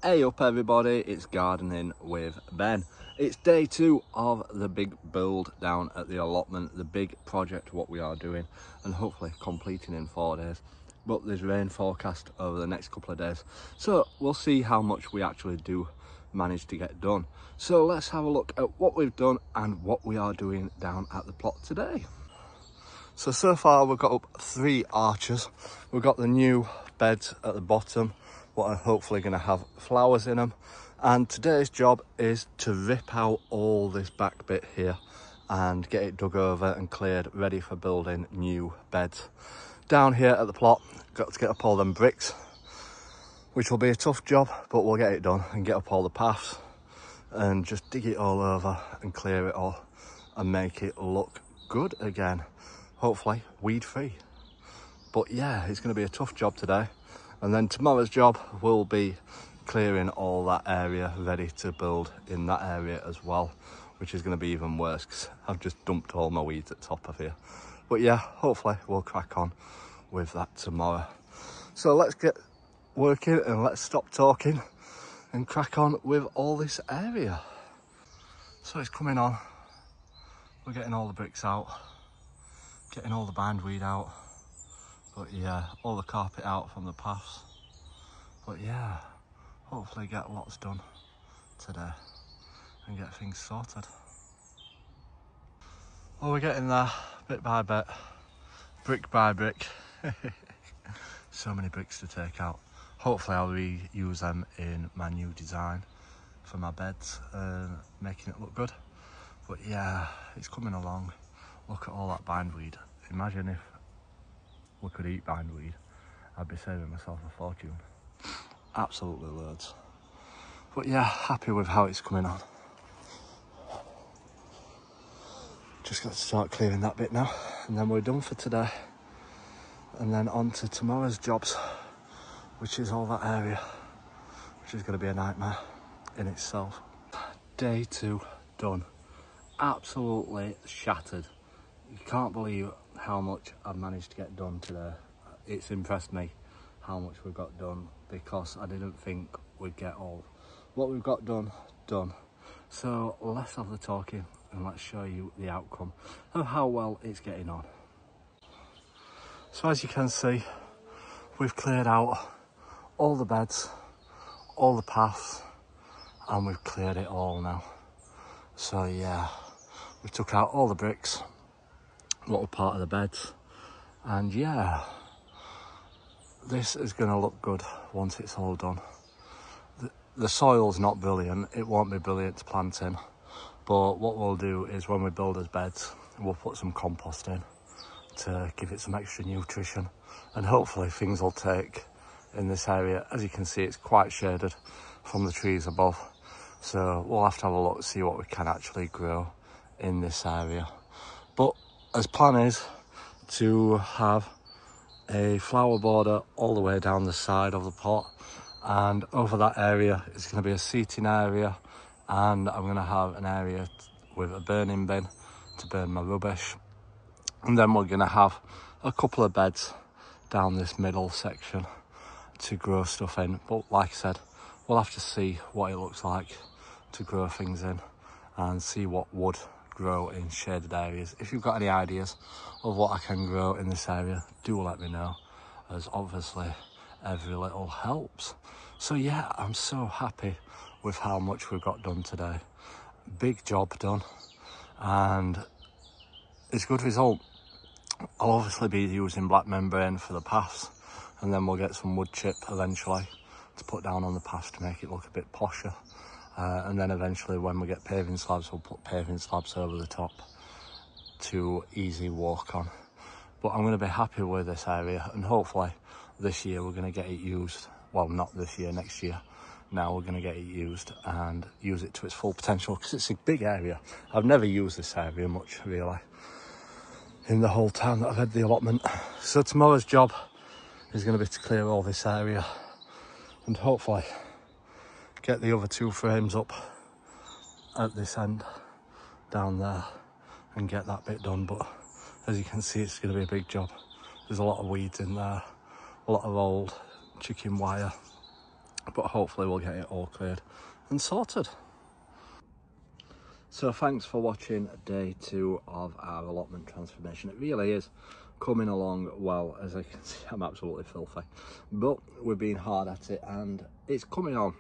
Hey up everybody, it's Gardening with Ben. It's day 2 of the big build down at the allotment, the big project what we are doing and hopefully completing in 4 days. But there's rain forecast over the next couple of days, so we'll see how much we actually do manage to get done. So let's have a look at what we've done and what we are doing down at the plot today. So far we've got up 3 arches. We've got the new beds at the bottom, what are hopefully going to have flowers in them. And today's job is to rip out all this back bit here and get it dug over and cleared, ready for building new beds. Down here at the plot, got to get up all them bricks, which will be a tough job, but we'll get it done and get up all the paths and just dig it all over and clear it all and make it look good again. Hopefully weed free. But yeah, it's going to be a tough job today. And then tomorrow's job will be clearing all that area ready to build in that area as well, which is going to be even worse because I've just dumped all my weeds at the top of here. But yeah, hopefully we'll crack on with that tomorrow. So let's get working and let's stop talking and crack on with all this area. So it's coming on. We're getting all the bricks out, getting all the bindweed out. But yeah, all the carpet out from the paths. But yeah, hopefully get lots done today and get things sorted. Well, we're getting there bit by bit, brick by brick. So many bricks to take out. Hopefully I'll reuse them in my new design for my beds, making it look good. But yeah, it's coming along. Look at all that bindweed. Imagine if we could eat bindweed, I'd be saving myself a fortune. Absolutely loads. But yeah, happy with how it's coming on. Just got to start clearing that bit now, and then we're done for today. And then on to tomorrow's jobs, which is all that area, which is going to be a nightmare in itself. Day 2 done. Absolutely shattered. You can't believe how much I've managed to get done today. It's impressed me how much we've got done because I didn't think we'd get all what we've got done. So let's have the talking and let's show you the outcome of how well it's getting on. So as you can see, we've cleared out all the beds, all the paths, and we've cleared it all now. So yeah, we took out all the bricks, what were part of the beds, and yeah, this is going to look good once it's all done. The soil's not brilliant, it won't be brilliant to plant in, but what we'll do is when we build as beds, we'll put some compost in to give it some extra nutrition, and hopefully things will take in this area. As you can see, it's quite shaded from the trees above, so we'll have to have a look, see what we can actually grow in this area. But as plan is to have a flower border all the way down the side of the pot, and over that area is going to be a seating area, and I'm going to have an area with a burning bin to burn my rubbish, and then we're going to have a couple of beds down this middle section to grow stuff in. But like I said, we'll have to see what it looks like to grow things in and see what would grow in shaded areas. If you've got any ideas of what I can grow in this area, do let me know, as obviously every little helps. So yeah, I'm so happy with how much we've got done today. Big job done, and it's a good result. I'll obviously be using black membrane for the paths, and then we'll get some wood chip eventually to put down on the paths to make it look a bit posher. And then eventually when we get paving slabs, we'll put paving slabs over the top to easy walk on. But I'm going to be happy with this area, and hopefully this year we're going to get it used. Well, not this year, next year. Now we're going to get it used and use it to its full potential, because it's a big area. I've never used this area much really in the whole time that I've had the allotment. So tomorrow's job is going to be to clear all this area and hopefully get the other 2 frames up at this end down there and get that bit done. But as you can see, it's going to be a big job. There's a lot of weeds in there, a lot of old chicken wire, but hopefully we'll get it all cleared and sorted. So thanks for watching day 2 of our allotment transformation. It really is coming along well. As I can see, I'm absolutely filthy, but we've been hard at it and it's coming on.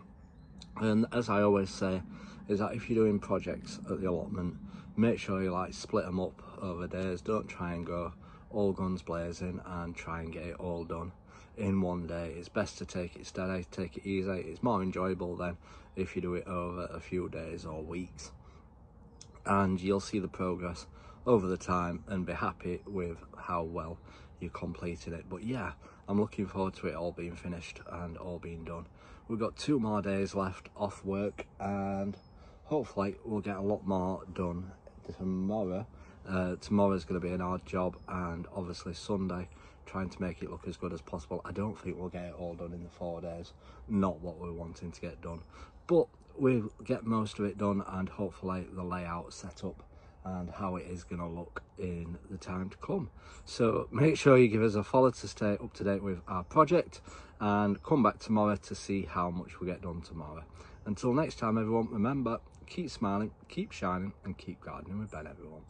And as I always say, is that if you're doing projects at the allotment, make sure you like split them up over days. Don't try and go all guns blazing and try and get it all done in one day. It's best to take it steady, take it easy. It's more enjoyable than if you do it over a few days or weeks, and you'll see the progress over the time and be happy with how well you completed it. But yeah, I'm looking forward to it all being finished and all being done. We've got 2 more days left off work and hopefully we'll get a lot more done tomorrow. Tomorrow's going to be an hard job, and obviously Sunday trying to make it look as good as possible. I don't think we'll get it all done in the 4 days, not what we're wanting to get done, but we'll get most of it done, and hopefully the layout set up and how it is going to look in the time to come. So make sure you give us a follow to stay up to date with our project, and come back tomorrow to see how much we get done tomorrow. Until next time everyone, remember, keep smiling, keep shining and keep gardening with Ben everyone.